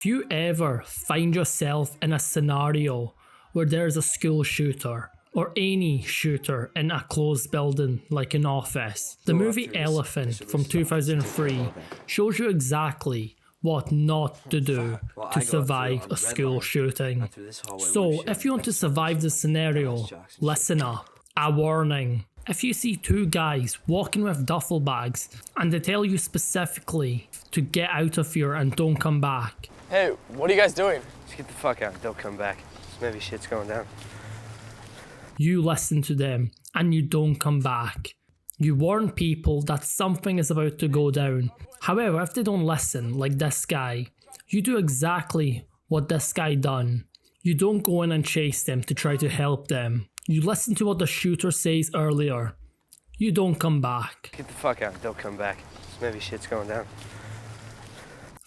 If you ever find yourself in a scenario where there's a school shooter, or any shooter in a closed building like an office, the movie Elephant from 2003 shows you exactly what not to do to survive a school shooting. So if you want to survive this scenario, listen up. A warning. If you see two guys walking with duffel bags and they tell you specifically to get out of here and don't come back. Hey, what are you guys doing? Just get the fuck out, don't come back. Maybe shit's going down. You listen to them and you don't come back. You warn people that something is about to go down. However, if they don't listen, like this guy, you do exactly what this guy done. You don't go in and chase them to try to help them. You listen to what the shooter says earlier. You don't come back. Get the fuck out, don't come back. Maybe shit's going down.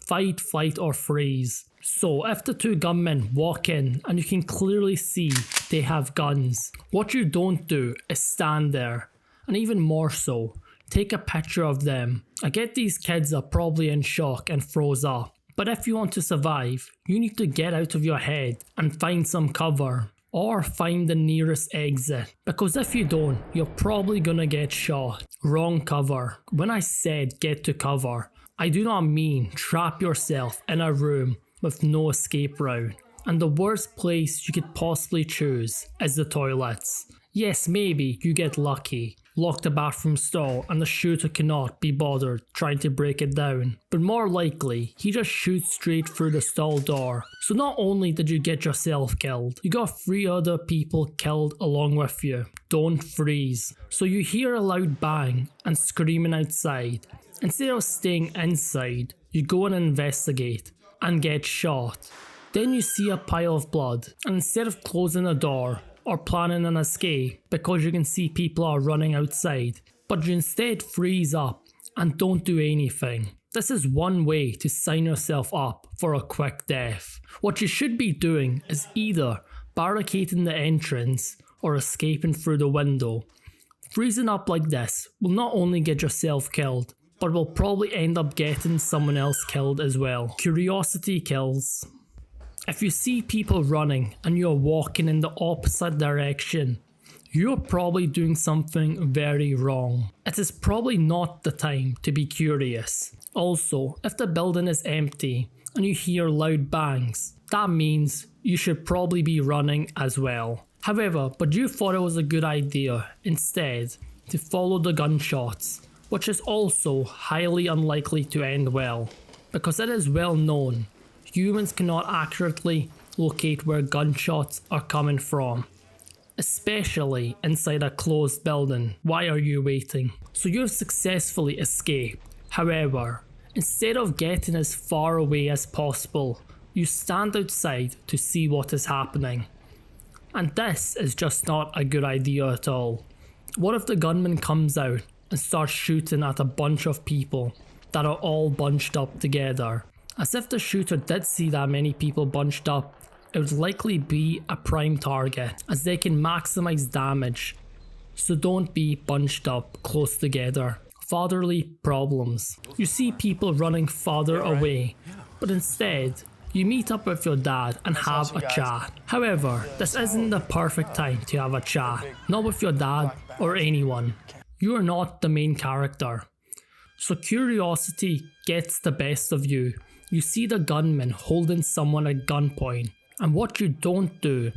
Fight, flight or freeze. So if the two gunmen walk in and you can clearly see they have guns, what you don't do is stand there, and even more so, take a picture of them. I get these kids are probably in shock and froze up, but if you want to survive, you need to get out of your head and find some cover, or find the nearest exit, because if you don't, you're probably gonna get shot. Wrong cover. When I said get to cover, I do not mean trap yourself in a room with no escape route, and the worst place you could possibly choose is the toilets. Yes, maybe you get lucky, lock the bathroom stall and the shooter cannot be bothered trying to break it down, but more likely he just shoots straight through the stall door. So not only did you get yourself killed, you got 3 other people killed along with you. Don't freeze. So you hear a loud bang and screaming outside. Instead of staying inside, you go and investigate and get shot. Then you see a pile of blood, and instead of closing the door or planning an escape because you can see people are running outside, but you instead freeze up and don't do anything. This is one way to sign yourself up for a quick death. What you should be doing is either barricading the entrance or escaping through the window. Freezing up like this will not only get yourself killed, but will probably end up getting someone else killed as well. Curiosity kills. If you see people running and you're walking in the opposite direction, you're probably doing something very wrong. It is probably not the time to be curious. Also, if the building is empty and you hear loud bangs, that means you should probably be running as well. However, but you thought it was a good idea instead to follow the gunshots, which is also highly unlikely to end well, because it is well known humans cannot accurately locate where gunshots are coming from, especially inside a closed building. Why are you waiting? So you've successfully escaped. However, instead of getting as far away as possible, you stand outside to see what is happening. And this is just not a good idea at all. What if the gunman comes out and starts shooting at a bunch of people that are all bunched up together? As if the shooter did see that many people bunched up, it would likely be a prime target, as they can maximize damage. So don't be bunched up close together. Fatherly problems. You see people running farther away, but instead, you meet up with your dad and have a chat. However, this isn't the perfect time to have a chat, not with your dad or anyone. You are not the main character. So curiosity gets the best of you. You see the gunman holding someone at gunpoint, and what you don't do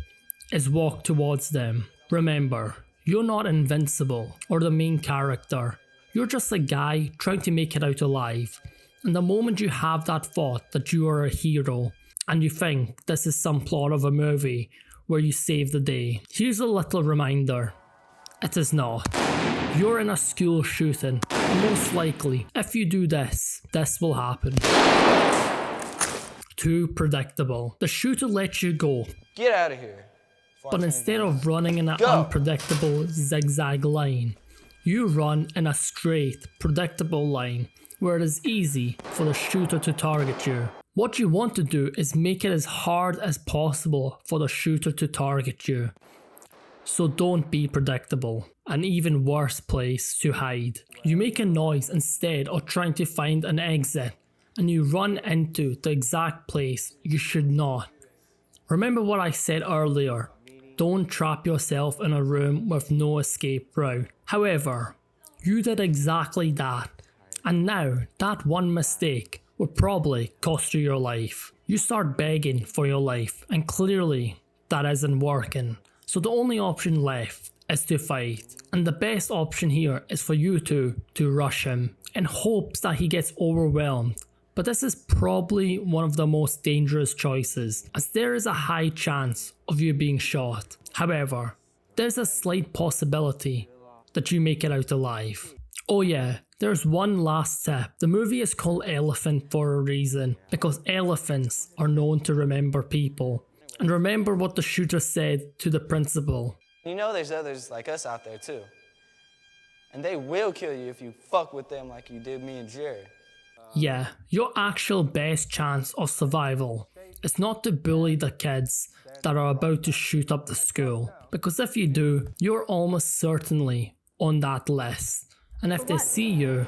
is walk towards them. Remember, you're not invincible or the main character. You're just a guy trying to make it out alive. And the moment you have that thought that you are a hero, and you think this is some plot of a movie where you save the day, here's a little reminder. It is not. You're in a school shooting, and most likely, if you do this will happen. Too predictable. The shooter lets you go. Get out of here. But instead of running in an unpredictable zigzag line, you run in a straight, predictable line where it is easy for the shooter to target you. What you want to do is make it as hard as possible for the shooter to target you. So don't be predictable. An even worse place to hide. You make a noise instead of trying to find an exit, and you run into the exact place you should not. Remember what I said earlier, don't trap yourself in a room with no escape route. However, you did exactly that, and now that one mistake will probably cost you your life. You start begging for your life, and clearly that isn't working. So the only option left is to fight, and the best option here is for you to rush him in hopes that he gets overwhelmed. But this is probably one of the most dangerous choices, as there is a high chance of you being shot. However, there's a slight possibility that you make it out alive. Oh yeah, there's one last tip. The movie is called Elephant for a reason, because elephants are known to remember people. And remember what the shooter said to the principal. You know there's others like us out there too. And they will kill you if you fuck with them like you did me and Jared. Yeah, your actual best chance of survival is not to bully the kids that are about to shoot up the school, because if you do, you're almost certainly on that list, and if they see you,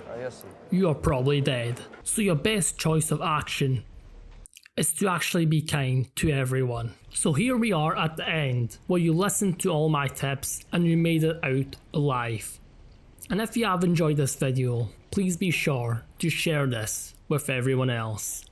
you are probably dead. So your best choice of action is to actually be kind to everyone. So here we are at the end, where you listened to all my tips and you made it out alive. And if you have enjoyed this video, please be sure to share this with everyone else.